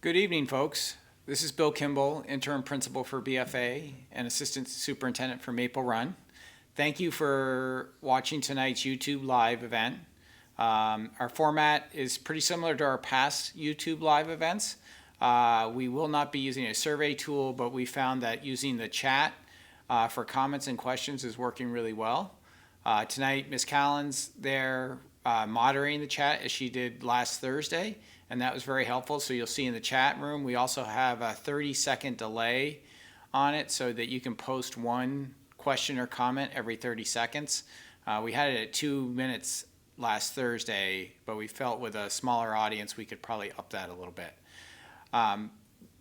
Good evening, folks. This is Bill Kimball, Interim Principal for BFA and Assistant Superintendent for Maple Run. Thank you for watching tonight's YouTube Live event. Our format is pretty similar to our past YouTube Live events. We will not be using a survey tool, but we found that using the chat for comments and questions is working really well. Tonight, Ms. Callan's there moderating the chat as she did last Thursday, and that was very helpful. So you'll see in the chat room, we also have a 30-second delay on it so that you can post one question or comment every 30 seconds. We had it at 2 minutes last Thursday, but we felt with a smaller audience, we could probably up that a little bit.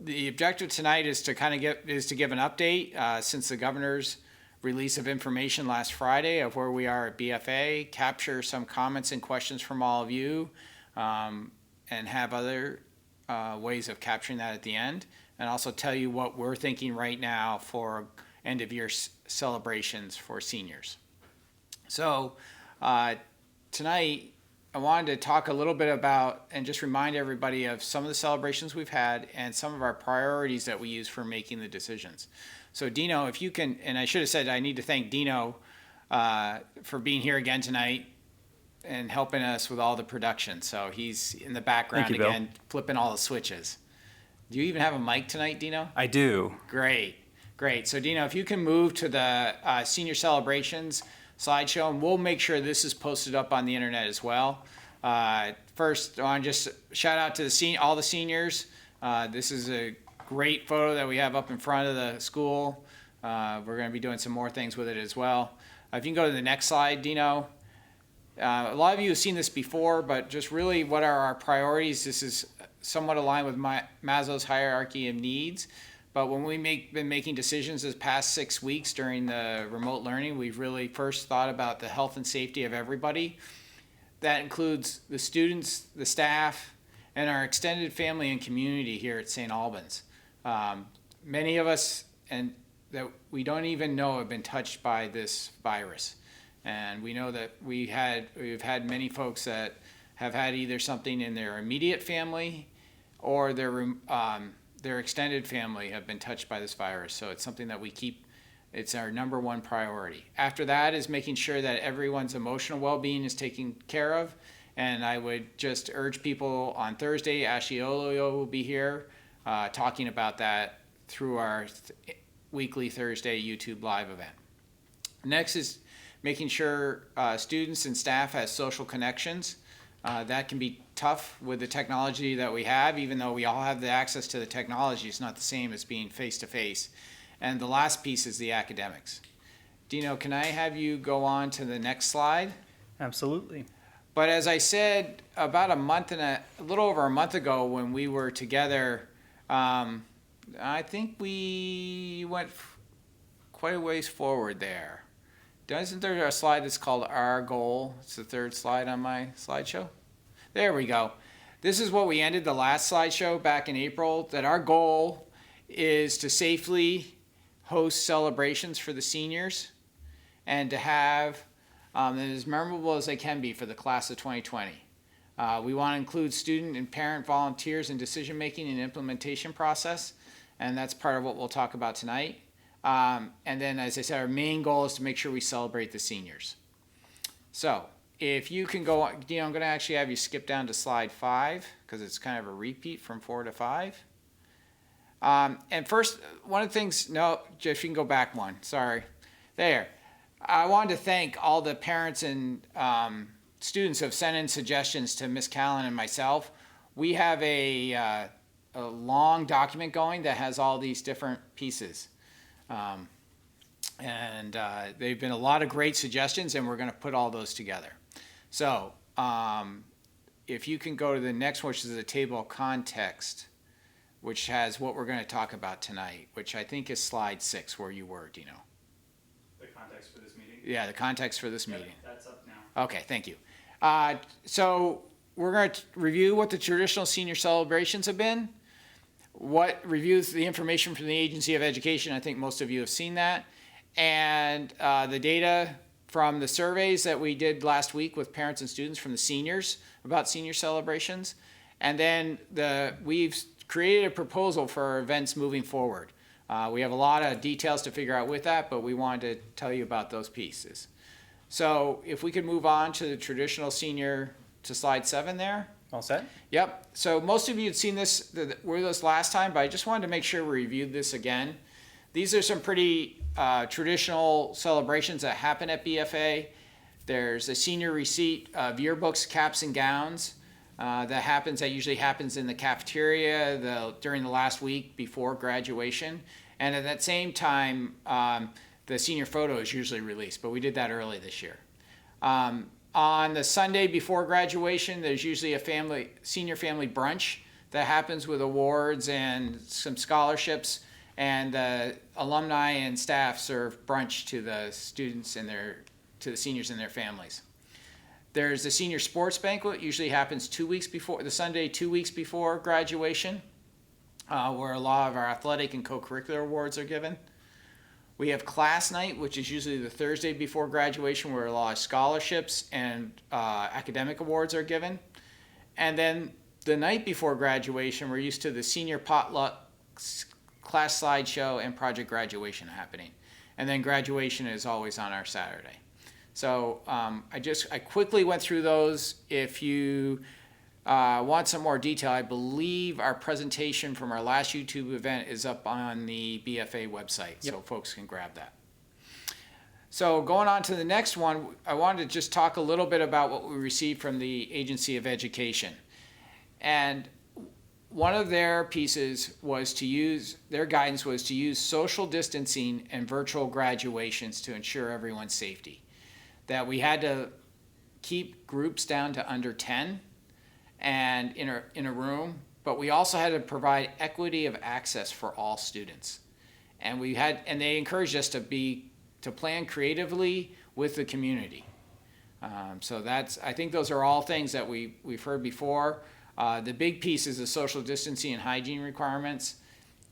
The objective tonight is to give an update since the governor's release of information last Friday of where we are at BFA, capture some comments and questions from all of you, and have other ways of capturing that at the end, and also tell you what we're thinking right now for end of year celebrations for seniors. So tonight I wanted to talk a little bit about and just remind everybody of some of the celebrations we've had and some of our priorities that we use for making the decisions. So Dino, if you can, and I should have said I need to thank Dino for being here again tonight and helping us with all the production. So he's in the background again, flipping all the switches. Do you even have a mic tonight, Dino? I do. Great. So Dino, if you can move to the senior celebrations slideshow, and we'll make sure this is posted up on the internet as well. First, I want to just shout out to all the seniors. This is a great photo that we have up in front of the school. We're going to be doing some more things with it as well. If you can go to the next slide, Dino. A lot of you have seen this before, but just really what are our priorities? This is somewhat aligned with Maslow's hierarchy of needs. But when we've been making decisions this past 6 weeks during the remote learning, we've really first thought about the health and safety of everybody. That includes the students, the staff, and our extended family and community here at St. Albans. Many of us and that we don't even know have been touched by this virus. And we know that we've had many folks that have had either something in their immediate family or their extended family have been touched by this virus. So it's something that it's our number one priority. After that is making sure that everyone's emotional well-being is taken care of. And I would just urge people on Thursday, Ashley Olio will be here talking about that through our weekly Thursday YouTube Live event. Next is making sure students and staff have social connections. That can be tough with the technology that we have, even though we all have the access to the technology. It's not the same as being face-to-face. And the last piece is the academics. Dino, can I have you go on to the next slide? Absolutely. But as I said, about a little over a month ago when we were together, I think we went quite a ways forward there. Isn't there a slide that's called Our Goal? It's the third slide on my slideshow. There we go. This is what we ended the last slideshow back in April, that our goal is to safely host celebrations for the seniors and to have it as memorable as they can be for the class of 2020. We want to include student and parent volunteers in decision-making and implementation process, and that's part of what we'll talk about tonight. And then, as I said, our main goal is to make sure we celebrate the seniors. So if you can go on, Dino, I'm going to actually have you skip down to slide 5 because it's kind of a repeat from 4 to 5. And first, one of the things, no, Jeff, you can go back one. Sorry. There. I wanted to thank all the parents and students who have sent in suggestions to Ms. Callan and myself. We have a long document going that has all these different pieces. They've been a lot of great suggestions, and we're going to put all those together. So if you can go to the next one, which is the table of context, which has what we're going to talk about tonight, which I think is slide 6, where you were, Dino. The context for this meeting? Yeah, the context for this meeting. That's up now. Okay, thank you. So we're going to review what the traditional senior celebrations have been. What reviews the information from the Agency of Education. I think most of you have seen that. And the data from the surveys that we did last week with parents and students from the seniors about senior celebrations. And then we've created a proposal for our events moving forward. We have a lot of details to figure out with that, but we wanted to tell you about those pieces. So if we could move on to the traditional senior, to slide 7 there. All set? Yep. So most of you had seen this with us last time, but I just wanted to make sure we reviewed this again. These are some pretty traditional celebrations that happen at BFA. There's a senior receipt of yearbooks, caps, and gowns that usually happens in the cafeteria during the last week before graduation. And at that same time, the senior photo is usually released, but we did that early this year. On the Sunday before graduation, there's usually a senior family brunch that happens with awards and some scholarships, and the alumni and staff serve brunch to the students and to the seniors and their families. There's the senior sports banquet, usually happens the Sunday 2 weeks before graduation, where a lot of our athletic and co-curricular awards are given. We have class night, which is usually the Thursday before graduation, where a lot of scholarships and academic awards are given. And then the night before graduation, we're used to the senior potluck, class slideshow, and project graduation happening. And then graduation is always on our Saturday. So I quickly went through those. If you want some more detail, I believe our presentation from our last YouTube event is up on the BFA website, so folks can grab that. So going on to the next one, I wanted to just talk a little bit about what we received from the Agency of Education. And one of their pieces was their guidance was to use social distancing and virtual graduations to ensure everyone's safety. That we had to keep groups down to under 10 and in a room, but we also had to provide equity of access for all students. And they encouraged us to plan creatively with the community. So I think those are all things that we've heard before. The big piece is the social distancing and hygiene requirements,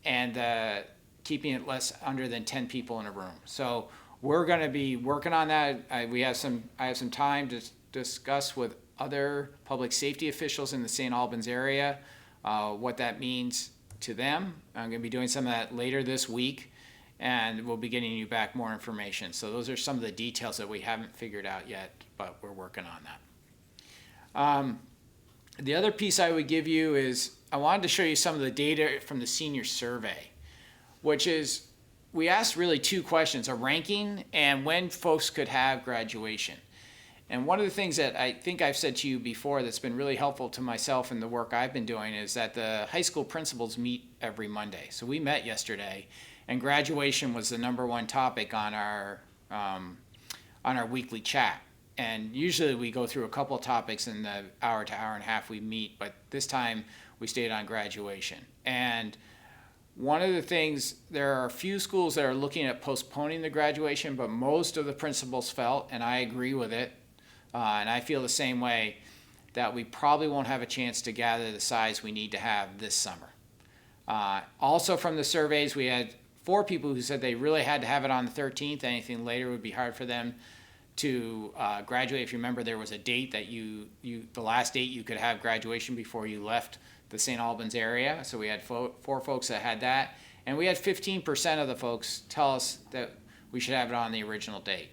and keeping it under than 10 people in a room. So we're going to be working on that. I have some time to discuss with other public safety officials in the St. Albans area what that means to them. I'm going to be doing some of that later this week, and we'll be getting you back more information. So those are some of the details that we haven't figured out yet, but we're working on that. The other piece I would give you is I wanted to show you some of the data from the senior survey, which is we asked really 2 questions, a ranking and when folks could have graduation. And one of the things that I think I've said to you before that's been really helpful to myself and the work I've been doing is that the high school principals meet every Monday. So we met yesterday, and graduation was the #1 topic on our weekly chat. And usually we go through a couple of topics in the hour to hour and a half we meet, but this time we stayed on graduation. And one of the things, there are a few schools that are looking at postponing the graduation, but most of the principals felt, and I agree with it, and I feel the same way, that we probably won't have a chance to gather the size we need to have this summer. Also from the surveys, we had 4 people who said they really had to have it on the 13th. Anything later would be hard for them to graduate. If you remember, there was a date that the last date you could have graduation before you left the St. Albans area. So we had 4 folks that had that. And we had 15% of the folks tell us that we should have it on the original date.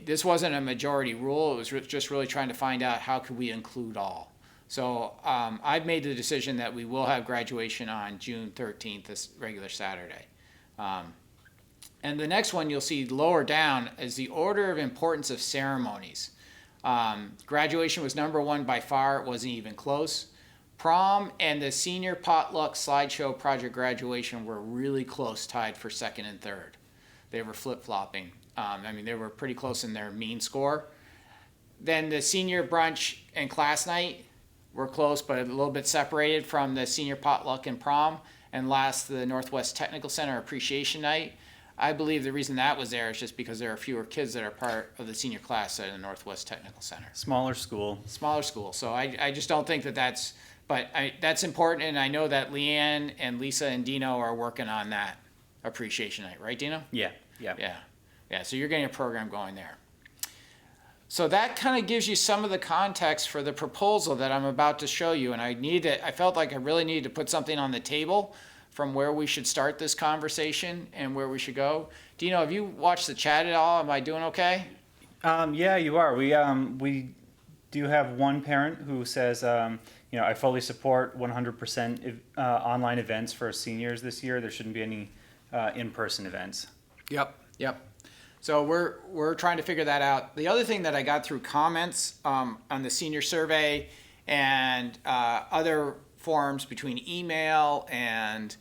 This wasn't a majority rule. It was just really trying to find out how could we include all. So I've made the decision that we will have graduation on June 13th, this regular Saturday. And the next one you'll see lower down is the order of importance of ceremonies. Graduation was #1 by far. It wasn't even close. Prom and the senior potluck slideshow project graduation were really close, tied for 2nd and 3rd. They were flip-flopping. They were pretty close in their mean score. Then the senior brunch and class night were close, but a little bit separated from the senior potluck and prom. And last, the Northwest Technical Center appreciation night. I believe the reason that was there is just because there are fewer kids that are part of the senior class at the Northwest Technical Center. Smaller school. So I just don't think that's important. And I know that Leanne and Lisa and Dino are working on that appreciation night, right, Dino? Yeah. So you're getting a program going there. So that kind of gives you some of the context for the proposal that I'm about to show you. And I felt like I really needed to put something on the table from where we should start this conversation and where we should go. Dino, have you watched the chat at all? Am I doing okay? Yeah, you are. We do have one parent who says, I fully support 100% online events for seniors this year. There shouldn't be any in-person events. Yep. So we're trying to figure that out. The other thing that I got through comments on the senior survey and other forums between email and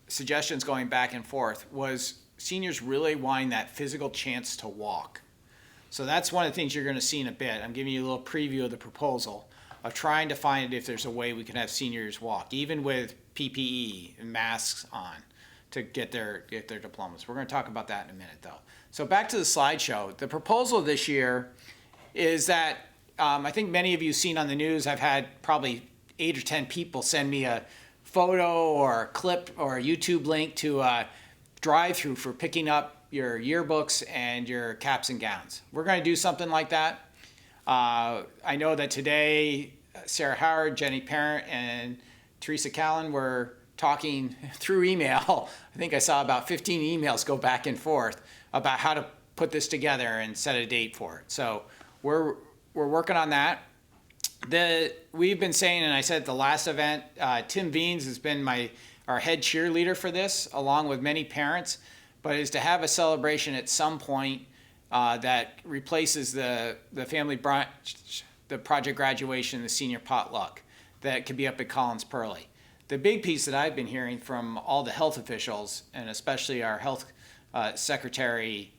suggestions going back and forth was seniors really wanting that physical chance to walk. So that's one of the things you're going to see in a bit. I'm giving you a little preview of the proposal of trying to find if there's a way we can have seniors walk, even with PPE and masks on, to get their diplomas. We're going to talk about that in a minute, though. So back to the slideshow. The proposal this year is that I think many of you have seen on the news. I've had probably 8 or 10 people send me a photo or a clip or a YouTube link to a drive-through for picking up your yearbooks and your caps and gowns. We're going to do something like that. I know that today Sarah Howard, Jenny Parent, and Teresa Callan were talking through email. I think I saw about 15 emails go back and forth about how to put this together and set a date for it. So we're working on that. We've been saying, and I said at the last event, Tim Veens has been our head cheerleader for this, along with many parents, but is to have a celebration at some point that replaces the family brunch, the project graduation, the senior potluck that could be up at Collins Pearly. The big piece that I've been hearing from all the health officials, and especially our health secretary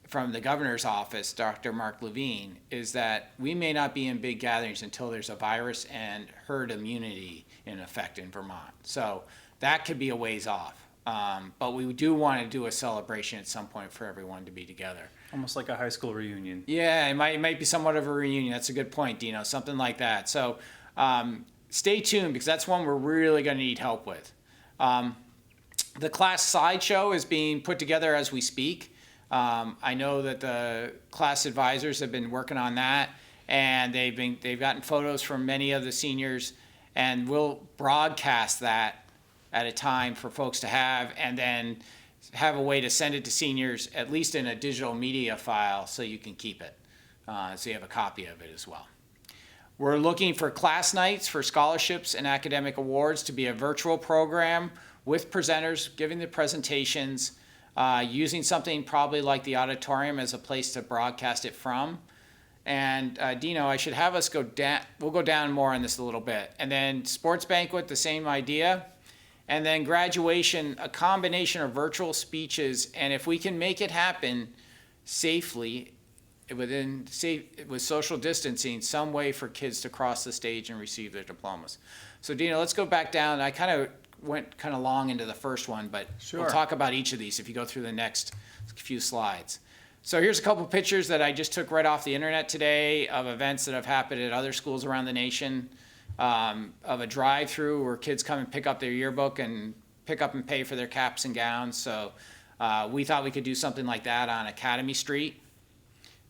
from the governor's office, Dr. Mark Levine, is that we may not be in big gatherings until there's a virus and herd immunity in effect in Vermont. So that could be a ways off. But we do want to do a celebration at some point for everyone to be together. Almost like a high school reunion. Yeah, it might be somewhat of a reunion. That's a good point, Dino. Something like that. So stay tuned, because that's one we're really going to need help with. The class slideshow is being put together as we speak. I know that the class advisors have been working on that, and they've gotten photos from many of the seniors, and we'll broadcast that at a time for folks to have, and then have a way to send it to seniors, at least in a digital media file, so you can keep it, so you have a copy of it as well. We're looking for class nights for scholarships and academic awards to be a virtual program with presenters giving the presentations, using something probably like the auditorium as a place to broadcast it from. And Dino, I should have us go down, we'll go down more on this a little bit. And then sports banquet, the same idea. And then graduation, a combination of virtual speeches, and if we can make it happen safely, with social distancing, some way for kids to cross the stage and receive their diplomas. So Dino, let's go back down. I kind of went kind of long into the first one, but We'll talk about each of these if you go through the next few slides. So here's a couple pictures that I just took right off the internet today of events that have happened at other schools around the nation, of a drive-through where kids come and pick up their yearbook and pick up and pay for their caps and gowns. So we thought we could do something like that on Academy Street,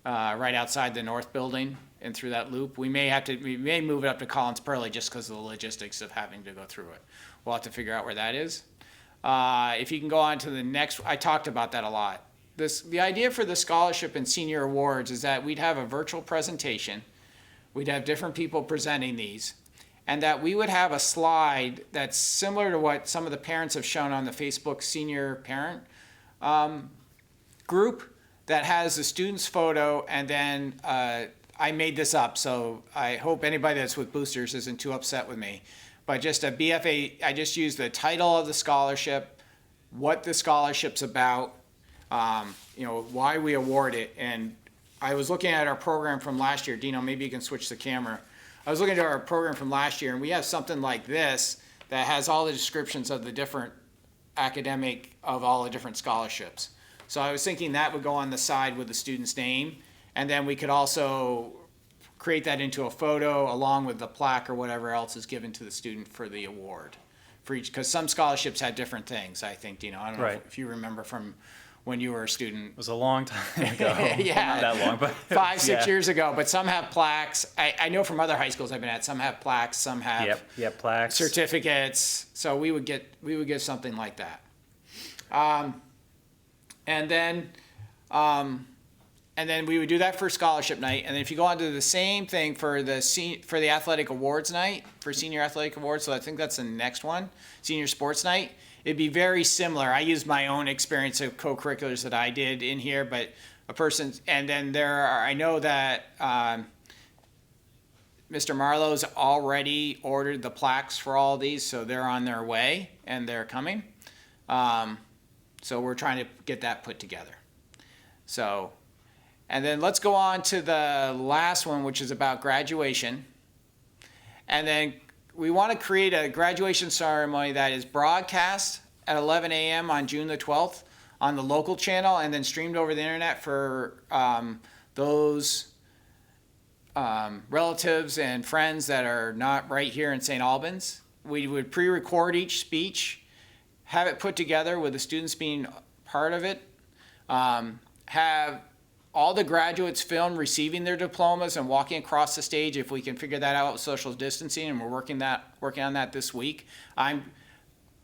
right outside the North Building and through that loop. We may move it up to Collins Pearly just because of the logistics of having to go through it. We'll have to figure out where that is. If you can go on to the next, I talked about that a lot. The idea for the scholarship and senior awards is that we'd have a virtual presentation. We'd have different people presenting these, and that we would have a slide that's similar to what some of the parents have shown on the Facebook senior parent group, that has the student's photo, and then I made this up, so I hope anybody that's with boosters isn't too upset with me. But just a BFA, I just used the title of the scholarship, what the scholarship's about, why we award it. And I was looking at our program from last year. Dino, maybe you can switch the camera. I was looking at our program from last year, and we have something like this that has all the descriptions of the different of all the different scholarships. So I was thinking that would go on the side with the student's name, and then we could also create that into a photo along with the plaque or whatever else is given to the student for the award for each, because some scholarships had different things, I think, I don't know if you remember from when you were a student. It was a long time ago. Yeah. Not that long, but 5-6 yeah. years ago, but some have plaques. I know from other high schools I've been at, some have plaques, some have Yep, plaques. certificates. So we would get something like that. And then we would do that for scholarship night. And then if you go on to the same thing for the athletic awards night, for senior athletic awards, so I think that's the next one, senior sports night, it'd be very similar. I used my own experience of co-curriculars that I did in here, but and then I know that Mr. Marlowe's already ordered the plaques for all these, so they're on their way and they're coming. So we're trying to get that put together. So, and then let's go on to the last one, which is about graduation. And then we want to create a graduation ceremony that is broadcast at 11 a.m. on June the 12th on the local channel and then streamed over the internet for those relatives and friends that are not right here in St. Albans. We would pre-record each speech, have it put together with the students being part of it, have all the graduates filmed receiving their diplomas and walking across the stage if we can figure that out with social distancing, and we're working on that this week. I'm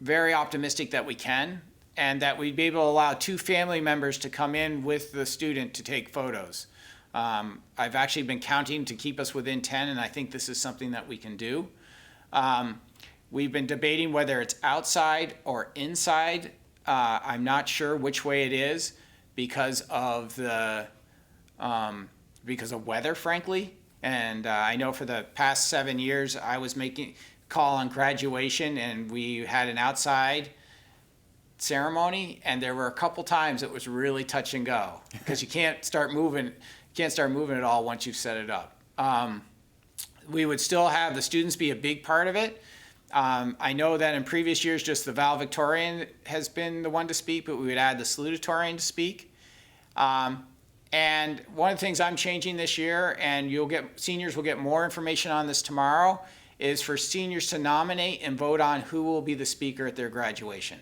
very optimistic that we can, and that we'd be able to allow 2 family members to come in with the student to take photos. I've actually been counting to keep us within 10, and I think this is something that we can do. We've been debating whether it's outside or inside. I'm not sure which way it is because of weather, frankly. And I know for the past 7 years, I was making call on graduation, and we had an outside ceremony, and there were a couple times it was really touch and go because you can't start moving at all once you've set it up. We would still have the students be a big part of it. I know that in previous years, just the valedictorian has been the one to speak, but we would add the salutatorian to speak. And one of the things I'm changing this year, and seniors will get more information on this tomorrow, is for seniors to nominate and vote on who will be the speaker at their graduation.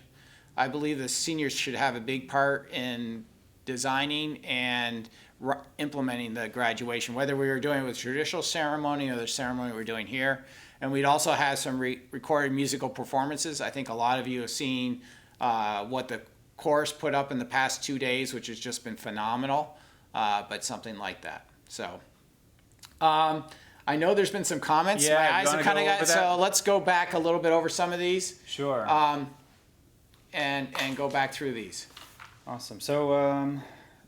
I believe the seniors should have a big part in designing and implementing the graduation, whether we were doing it with traditional ceremony or the ceremony we're doing here. And we'd also have some recorded musical performances. I think a lot of you have seen what the chorus put up in the past 2 days, which has just been phenomenal, but something like that. So I know there's been some comments. Yeah, My eyes have kind of got, so let's go back a little bit over some of these. Sure. And go back through these. Awesome. So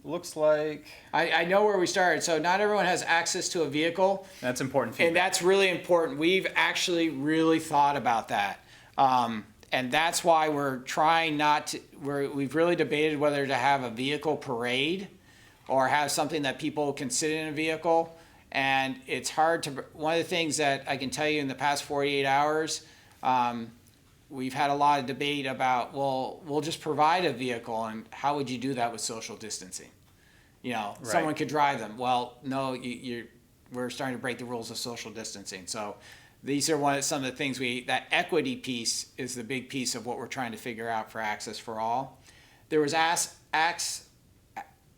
looks like I know where we started. So not everyone has access to a vehicle. that's important feedback. And that's really important. We've actually really thought about that. And that's why we're trying we've really debated whether to have a vehicle parade or have something that people can sit in a vehicle. And it's hard one of the things that I can tell you in the past 48 hours, we've had a lot of debate about, well, we'll just provide a vehicle, and how would you do that with social distancing? Someone could drive them. Well, no, we're starting to break the rules of social distancing. So these are some of the things that equity piece is the big piece of what we're trying to figure out for access for all. There was a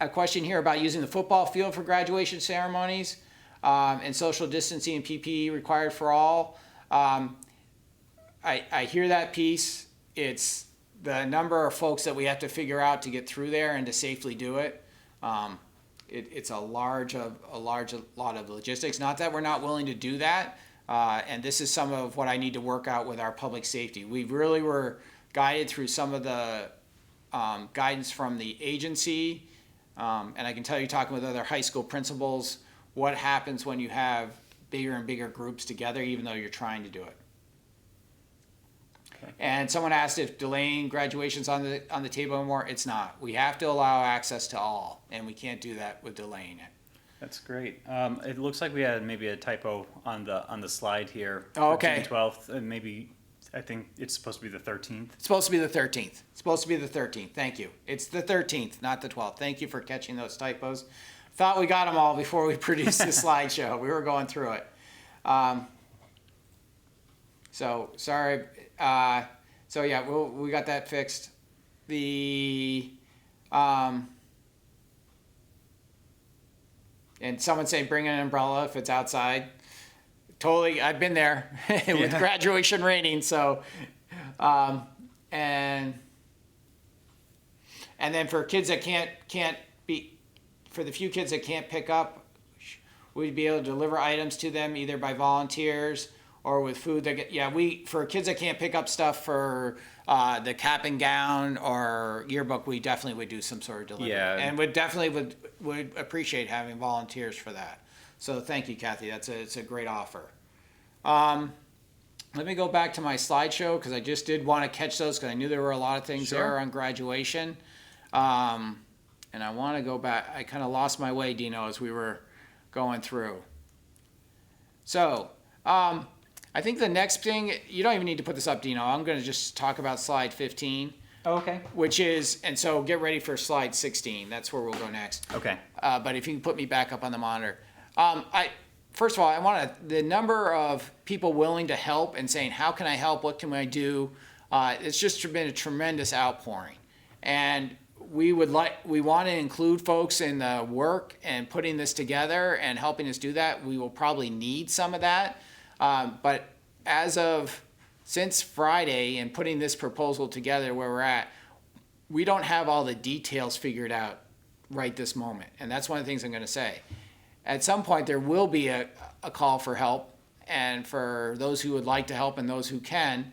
question here about using the football field for graduation ceremonies, and social distancing and PPE required for all. I hear that piece. It's the number of folks that we have to figure out to get through there and to safely do it. It's a lot of logistics. Not that we're not willing to do that. And this is some of what I need to work out with our public safety. We really were guided through some of the guidance from the agency. And I can tell you, talking with other high school principals, what happens when you have bigger and bigger groups together, even though you're trying to do it. Okay. And someone asked if delaying graduation's on the table anymore. It's not. We have to allow access to all, and we can't do that with delaying it. That's great. It looks like we had maybe a typo on the slide here. Oh, okay. June 12th, and maybe I think it's supposed to be the 13th. It's supposed to be the 13th. Thank you. It's the 13th, not the 12th. Thank you for catching those typos. Thought we got them all before we produced the slideshow. We were going through it. So sorry. So yeah, we got that fixed. The And someone say bring an umbrella if it's outside. Totally, I've been there with graduation raining. So, and then for kids that can't be, for the few kids that can't pick up, we'd be able to deliver items to them either by volunteers or with food. For kids that can't pick up stuff for the cap and gown or yearbook, we definitely would do some sort of delivery. Yeah. And would appreciate having volunteers for that. So thank you, Kathy. It's a great offer. Let me go back to my slideshow because I just did want to catch those because I knew there were a lot of things there on graduation. And I want to go back. I kind of lost my way, Dino, as we were going through. So, I think the next thing, you don't even need to put this up, Dino. I'm going to just talk about slide 15. Oh, okay. Which is, and so get ready for slide 16. That's where we'll go next. Okay. But if you can put me back up on the monitor. First of all, I want the number of people willing to help and saying, how can I help? What can I do? It's just been a tremendous outpouring. And we want to include folks in the work and putting this together and helping us do that. We will probably need some of that. But since Friday and putting this proposal together where we're at, we don't have all the details figured out right this moment. And that's one of the things I'm going to say. At some point, there will be a call for help, and for those who would like to help and those who can.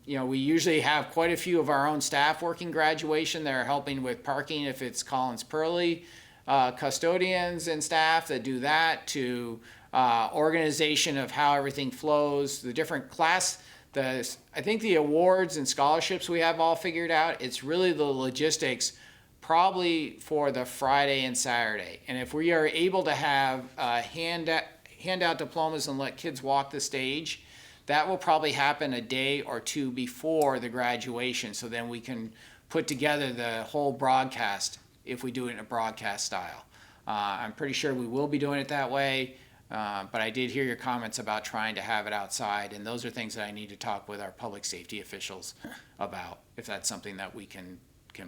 We usually have quite a few of our own staff working graduation that are helping with parking if it's Collins Pearly, custodians and staff that do that, to organization of how everything flows, the different I think the awards and scholarships we have all figured out. It's really the logistics probably for the Friday and Saturday. And if we are able to have hand out diplomas and let kids walk the stage, that will probably happen a day or two before the graduation. So then we can put together the whole broadcast if we do it in a broadcast style. I'm pretty sure we will be doing it that way. But I did hear your comments about trying to have it outside, and those are things that I need to talk with our public safety officials about, if that's something that we can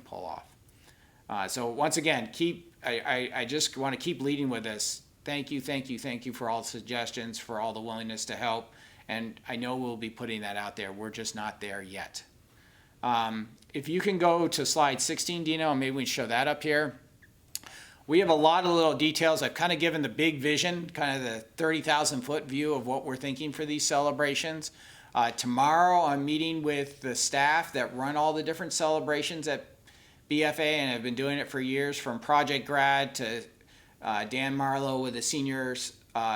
pull off. So once again, I just want to keep leading with this. Thank you for all the suggestions, for all the willingness to help, and I know we'll be putting that out there. We're just not there yet. If you can go to slide 16, Dino, and maybe we can show that up here. We have a lot of little details. I've kind of given the big vision, kind of the 30,000 foot view of what we're thinking for these celebrations. Tomorrow I'm meeting with the staff that run all the different celebrations at BFA and have been doing it for years, from Project Grad to Dan Marlowe with the Seniors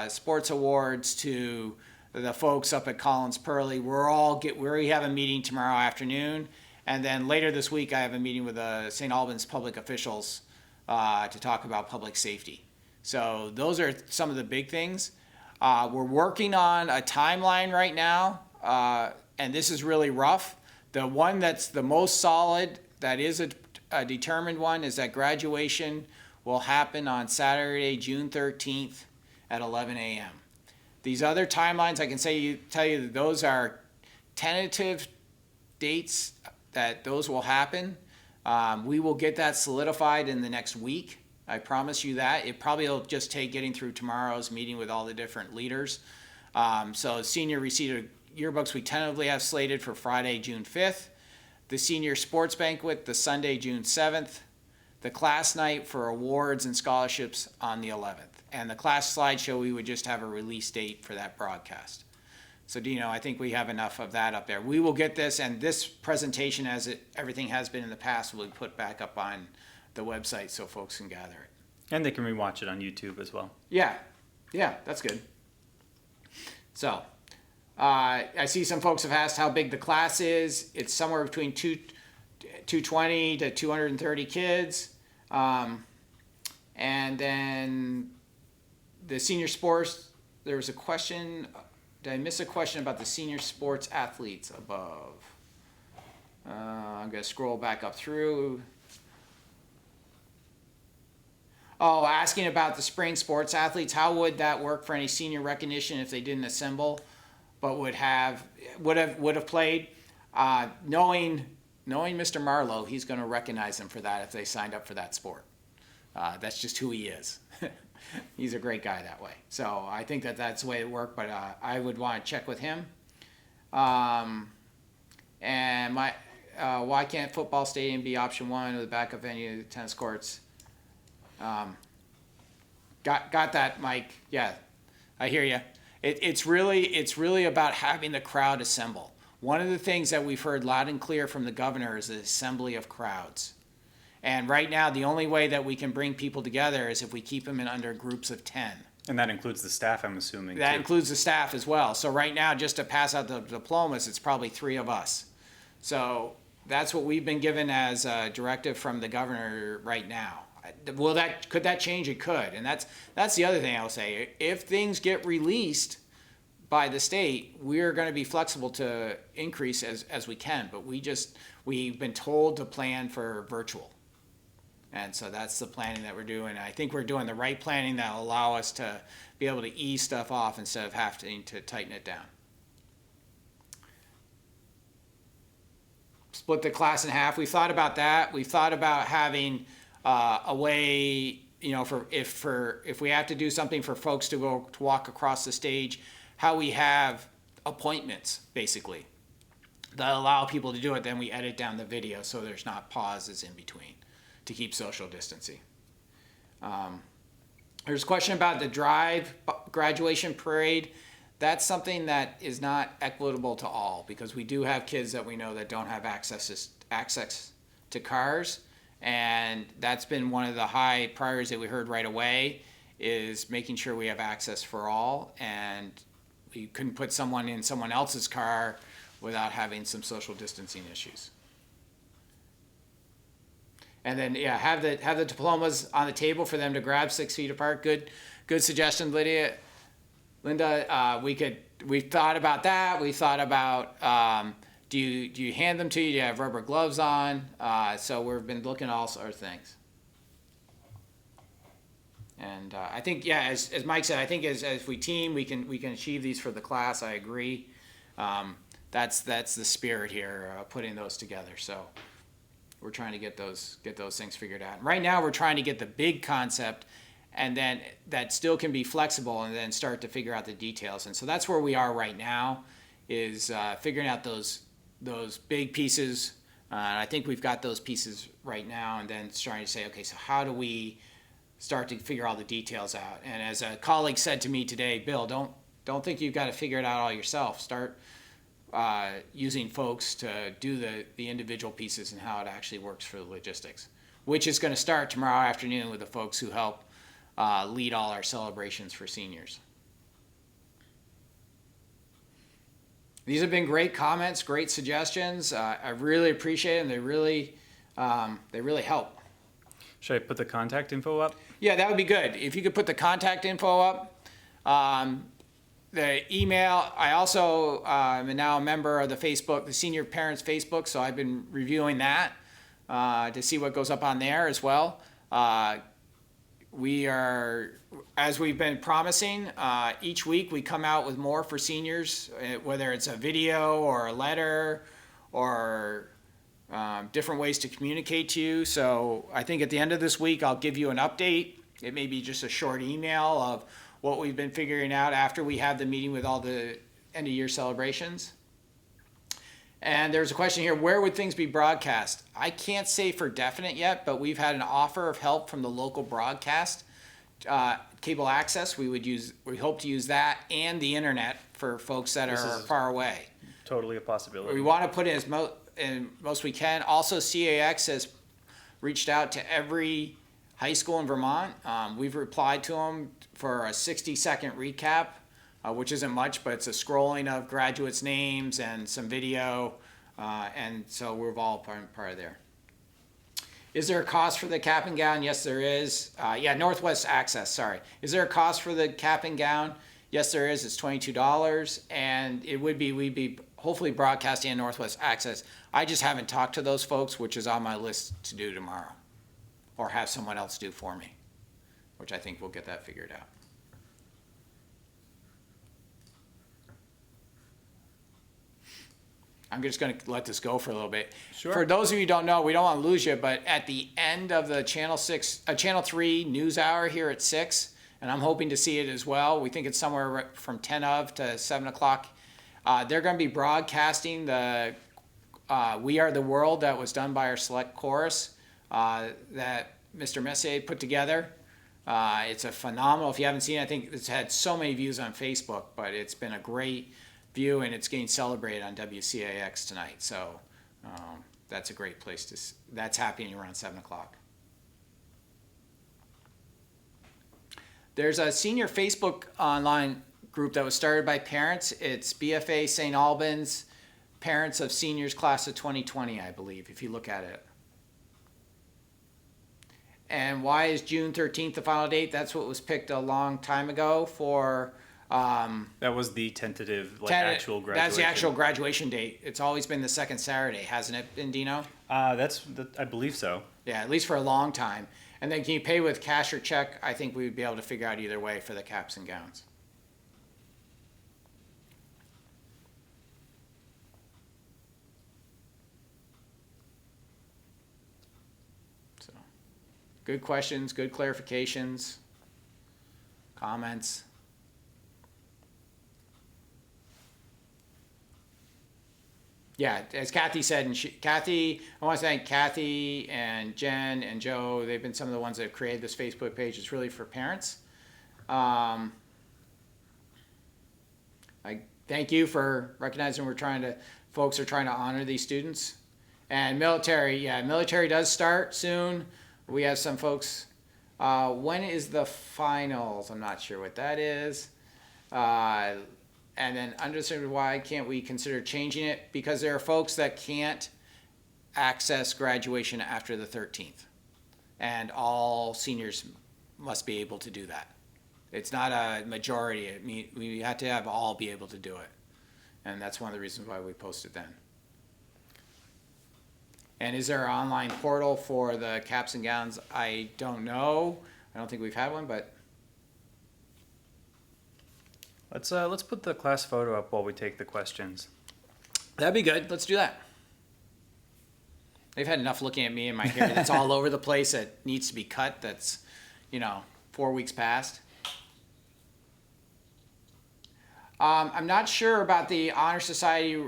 Sports Awards to the folks up at Collins Pearly. We have a meeting tomorrow afternoon, and then later this week I have a meeting with the St. Albans public officials to talk about public safety. So those are some of the big things. We're working on a timeline right now, and this is really rough. The one that's the most solid, that is a determined one, is that graduation will happen on Saturday, June 13th at 11 a.m. These other timelines, I can tell you that those are tentative dates that those will happen. We will get that solidified in the next week. I promise you that. It probably will just take getting through tomorrow's meeting with all the different leaders. So senior receipt of yearbooks we tentatively have slated for Friday, June 5th. The senior sports banquet, the Sunday, June 7th. The class night for awards and scholarships on the 11th. And the class slideshow, we would just have a release date for that broadcast. So Dino, I think we have enough of that up there. We will get this, and this presentation, everything has been in the past, will be put back up on the website so folks can gather it. And they can rewatch it on YouTube as well. Yeah, that's good. So, I see some folks have asked how big the class is. It's somewhere between 220 to 230 kids. And then the senior sports, there was a question. Did I miss a question about the senior sports athletes above? I'm going to scroll back up through. Oh, asking about the spring sports athletes. How would that work for any senior recognition if they didn't assemble, but would have played? Knowing knowing Mr. Marlowe, he's going to recognize them for that if they signed up for that sport. That's just who he is. He's a great guy that way. So I think that that's the way it worked, but I would want to check with him. And why can't football stadium be option one or the backup venue, tennis courts? Got that, Mike? Yeah, I hear you. It's really about having the crowd assemble. One of the things that we've heard loud and clear from the governor is the assembly of crowds. And right now, the only way that we can bring people together is if we keep them in under groups of 10. And that includes the staff, I'm assuming. That too. includes the staff as well. So right now, just to pass out the diplomas, it's probably 3 of us. So that's what we've been given as a directive from the governor right now. Could that change? It could. And that's the other thing I'll say. If things get released by the state, we're going to be flexible to increase as we can. But we've been told to plan for virtual. And so that's the planning that we're doing. I think we're doing the right planning that will allow us to be able to ease stuff off instead of having to tighten it down. Split the class in half. We thought about that. We thought about having a way, if we have to do something for folks to walk across the stage, how we have appointments basically that allow people to do it. Then we edit down the video so there's not pauses in between to keep social distancing. There's a question about the drive graduation parade. That's something that is not equitable to all because we do have kids that we know that don't have access to cars. And that's been one of the high priorities that we heard right away is making sure we have access for all. And we couldn't put someone in someone else's car without having some social distancing issues. And then, have the diplomas on the table for them to grab 6 feet apart. Good suggestion, Linda. We thought about that. We thought about do you hand them to you? Do you have rubber gloves on? So we've been looking at all sorts of things. And I think, as Mike said, I think as we team, we can achieve these for the class. I agree. That's the spirit here, putting those together. So. We're trying to get those things figured out. Right now, we're trying to get the big concept, and then that still can be flexible, and then start to figure out the details. And so that's where we are right now, is figuring out those big pieces. And I think we've got those pieces right now, and then trying to say, okay, so how do we start to figure all the details out? And as a colleague said to me today, Bill, don't think you've got to figure it out all yourself. Start using folks to do the individual pieces and how it actually works for the logistics, which is going to start tomorrow afternoon with the folks who help lead all our celebrations for seniors. These have been great comments, great suggestions. I really appreciate them. They really help. Should I put the contact info up? Yeah, that would be good. If you could put the contact info up. The email, I also am now a member of the Senior Parents Facebook, so I've been reviewing that to see what goes up on there as well. We are, as we've been promising, each week we come out with more for seniors, whether it's a video or a letter or different ways to communicate to you. So I think at the end of this week, I'll give you an update. It may be just a short email of what we've been figuring out after we have the meeting with all the end of year celebrations. And there's a question here, where would things be broadcast? I can't say for definite yet, but we've had an offer of help from the local broadcast, cable access. We hope to use that and the internet for folks that are far away. Totally a possibility. We want to put in most we can. Also, CAX has reached out to every high school in Vermont. We've replied to them for a 60-second recap, which isn't much, but it's a scrolling of graduates' names and some video, and so we're all part of there. Is there a cost for the cap and gown? Yes, there is. Northwest Access, sorry. Is there a cost for the cap and gown? Yes, there is. It's $22, and we'd be hopefully broadcasting in Northwest Access. I just haven't talked to those folks, which is on my list to do tomorrow, or have someone else do for me, which I think we'll get that figured out. I'm just going to let this go for a little bit. Sure. For those of you who don't know, we don't want to lose you, but at the end of the Channel 3 news hour here at 6, and I'm hoping to see it as well. We think it's somewhere from 10 of to 7 o'clock. They're going to be broadcasting the We Are the World that was done by our select chorus that Mr. Messier put together. It's a phenomenal, if you haven't seen it, I think it's had so many views on Facebook, but it's been a great view and it's getting celebrated on WCAX tonight. So that's a great place that's happening around 7 o'clock. There's a senior Facebook online group that was started by parents. It's BFA St. Albans, Parents of Seniors Class of 2020, I believe, if you look at it. And why is June 13th the final date? That's what was picked a long time ago for... that was the tentative, actual graduation. That's the actual graduation date. It's always been the second Saturday, hasn't it been, Dino? I believe so. Yeah, at least for a long time. And then can you pay with cash or check? I think we would be able to figure out either way for the caps and gowns. So, good questions, good clarifications, comments. Yeah, as Kathy said, and Kathy, I want to thank Kathy and Jen and Joe. They've been some of the ones that have created this Facebook page. It's really for parents. I thank you for recognizing folks are trying to honor these students. And military, military does start soon. We have some folks. When is the finals? I'm not sure what that is. And then understand why can't we consider changing it? Because there are folks that can't access graduation after the 13th. And all seniors must be able to do that. It's not a majority. We have to have all be able to do it. And that's one of the reasons why we posted then. And is there an online portal for the caps and gowns? I don't know. I don't think we've had one, but Let's put the class photo up while we take the questions. that'd be good. Let's do that. They've had enough looking at me and my hair that's all over the place that needs to be cut. That's, 4 weeks past. I'm not sure about the Honor Society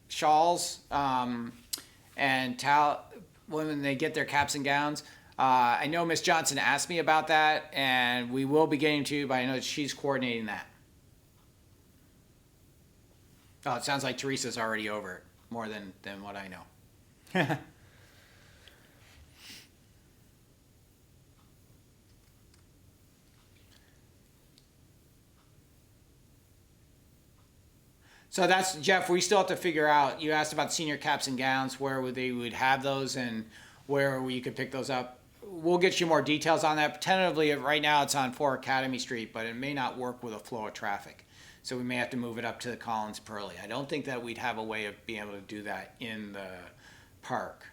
shawls and when they get their caps and gowns. I know Miss Johnson asked me about that, and we will be getting to, but I know she's coordinating that. Oh, it sounds like Teresa's already over it, more than what I know. So that's, Jeff, we still have to figure out, you asked about senior caps and gowns, where they would have those and where you could pick those up. We'll get you more details on that. Tentatively, right now it's on 4 Academy Street, but it may not work with a flow of traffic. So we may have to move it up to the Collins Pearly. I don't think that we'd have a way of being able to do that in the park.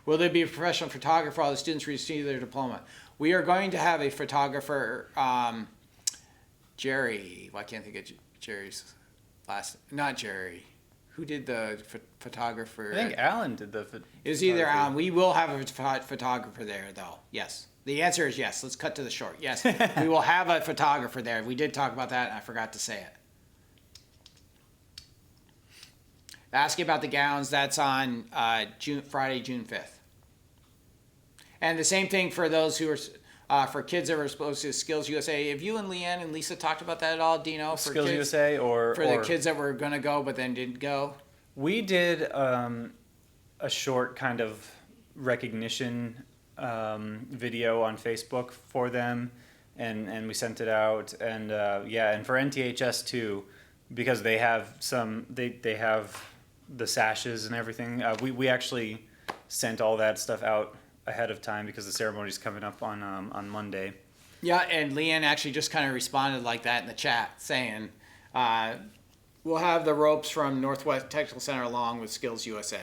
Will there be a professional photographer for all the students receive their diploma? We are going to have a photographer, Jerry. Why can't I think of Jerry's last? Not Jerry. Who did the photographer? I think Alan did the It was either Alan. We will have a photographer there, though. Yes. The answer is yes. Let's cut to the short. Yes, we will have a photographer there. We did talk about that, and I forgot to say it. Asking about the gowns, that's on Friday, June 5th. And the same thing for those who are, for kids that were supposed to Skills USA. Have you and Leanne and Lisa talked about that at all, Dino? For Skills kids, USA or the kids that were going to go but then didn't go? We did a short kind of recognition video on Facebook for them, and we sent it out. And and for NTHS too, because they have they have the sashes and everything. We actually sent all that stuff out ahead of time because the ceremony's coming up on Monday. Yeah, and Leanne actually just kind of responded like that in the chat, saying, we'll have the ropes from Northwest Technical Center along with Skills USA.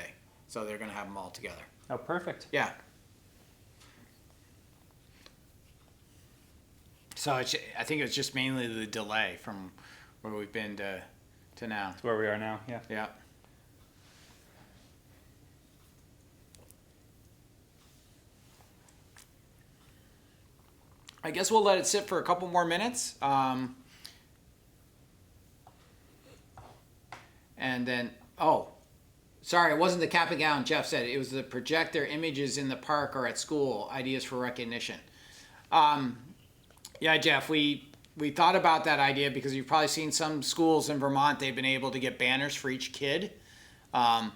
So they're going to have them all together. Oh, perfect. Yeah. So I think it's just mainly the delay from where we've been to to now. That's where we are now. Yeah. Yeah. I guess we'll let it sit for a couple more minutes. And then, sorry, it wasn't the cap and gown. Jeff said it was the projector images in the park or at school, ideas for recognition. Yeah, Jeff, we thought about that idea because you've probably seen some schools in Vermont, they've been able to get banners for each kid. But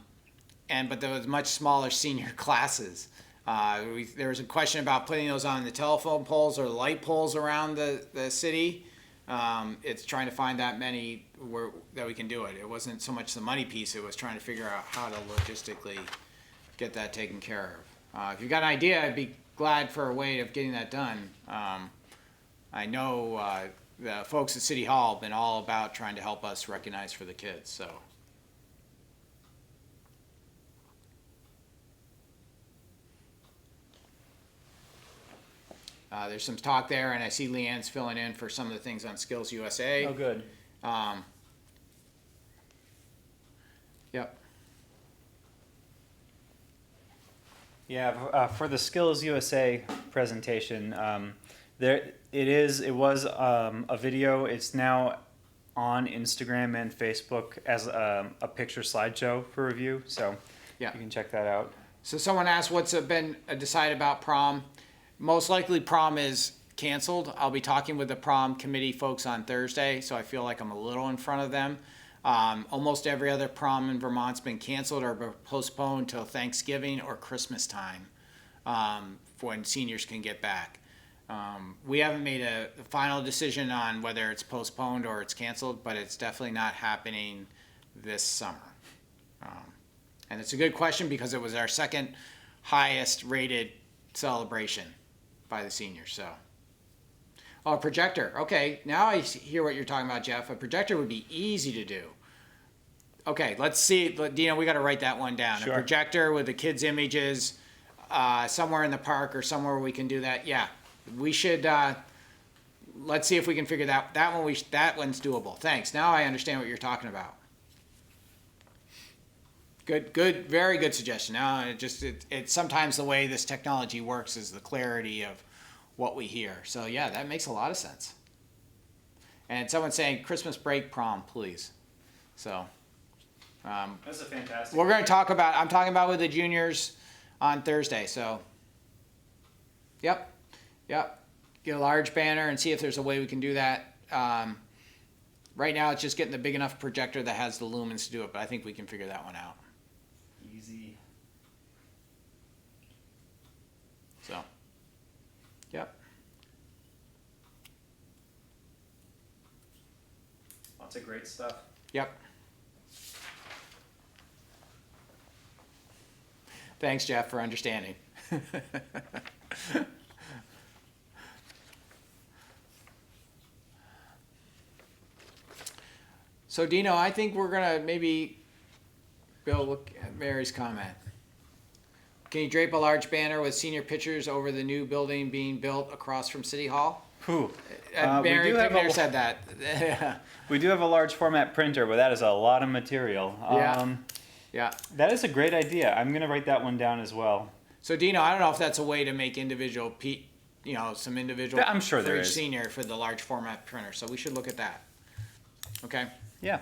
there was much smaller senior classes. There was a question about putting those on the telephone poles or the light poles around the city. It's trying to find that many that we can do it. It wasn't so much the money piece, it was trying to figure out how to logistically get that taken care of. If you've got an idea, I'd be glad for a way of getting that done. I know the folks at City Hall have been all about trying to help us recognize for the kids, so. There's some talk there, and I see Leanne's filling in for some of the things on Skills USA. Oh, good. Yep. Yeah, for the Skills USA presentation, it was a video. It's now on Instagram and Facebook as a picture slideshow for review, so Yeah. you can check that out. So someone asked what's been decided about prom. Most likely prom is canceled. I'll be talking with the prom committee folks on Thursday, so I feel like I'm a little in front of them. Almost every other prom in Vermont's been canceled or postponed till Thanksgiving or Christmas time, for when seniors can get back. We haven't made a final decision on whether it's postponed or it's canceled, but it's definitely not happening this summer. And it's a good question because it was our second highest rated celebration by the seniors. So, a projector. Okay, now I hear what you're talking about, Jeff. A projector would be easy to do. Okay, let's see. Dino, we got to write that one down. Sure. A projector with the kids' images somewhere in the park or somewhere we can do that. Yeah, we should. Let's see if we can figure that one. That one's doable. Thanks. Now I understand what you're talking about. Good, very good suggestion. Now it's sometimes the way this technology works is the clarity of what we hear. So yeah, that makes a lot of sense. And someone's saying Christmas break prom, please. So That's a fantastic. we're going to I'm talking about with the juniors on Thursday. So yep, get a large banner and see if there's a way we can do that. Right now it's just getting the big enough projector that has the lumens to do it, but I think we can figure that one out. Easy. So, yep. Lots of great stuff. Yep. Thanks, Jeff, for understanding. So, Dino, I think we're going to maybe, Bill, look at Mary's comment. Can you drape a large banner with senior pictures over the new building being built across from City Hall? Whew. Mary we do have Pickner a- said that. We do have a large format printer, but that is a lot of material. Yeah. Yeah. That is a great idea. I'm going to write that one down as well. So, Dino, I don't know if that's a way to make individual, some individual. I'm sure for there each is. senior for the large format printer. So we should look at that. Okay. Yeah.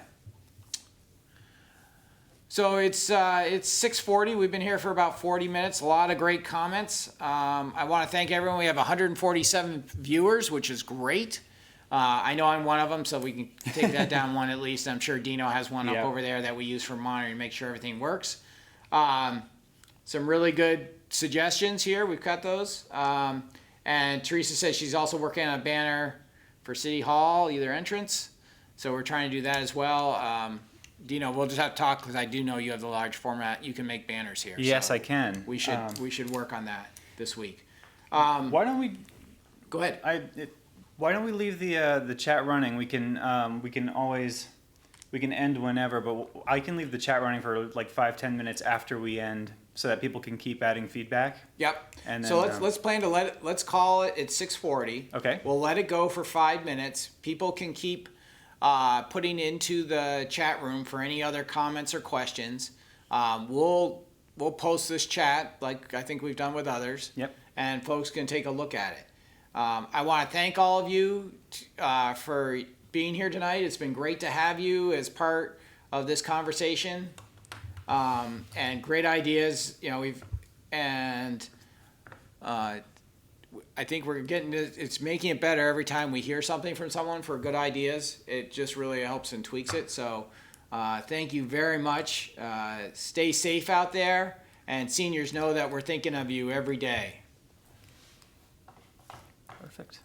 So it's 6:40. We've been here for about 40 minutes. A lot of great comments. I want to thank everyone. We have 147 viewers, which is great. I know I'm one of them, so we can take that down one at least. I'm sure Dino has one up Yeah. over there that we use for monitoring to make sure everything works. Some really good suggestions here. We've got those. And Teresa says she's also working on a banner for City Hall, either entrance. So we're trying to do that as well. Dino, we'll just have to talk because I do know you have the large format. You can make banners here. Yes, so I can. we should work on that this week. Why don't we? Go ahead. Why don't we leave the chat running? We can end whenever, but I can leave the chat running for like 5-10 minutes after we end, so that people can keep adding feedback. Yep. And So then, let's plan to let's call it at 6:40. Okay. We'll let it go for 5 minutes. People can keep putting into the chat room for any other comments or questions. We'll post this chat like I think we've done with others. Yep. And folks can take a look at it. I want to thank all of you for being here tonight. It's been great to have you as part of this conversation. And great ideas, I think we're it's making it better every time we hear something from someone for good ideas. It just really helps and tweaks it. So thank you very much. Stay safe out there, and seniors know that we're thinking of you every day. Perfect.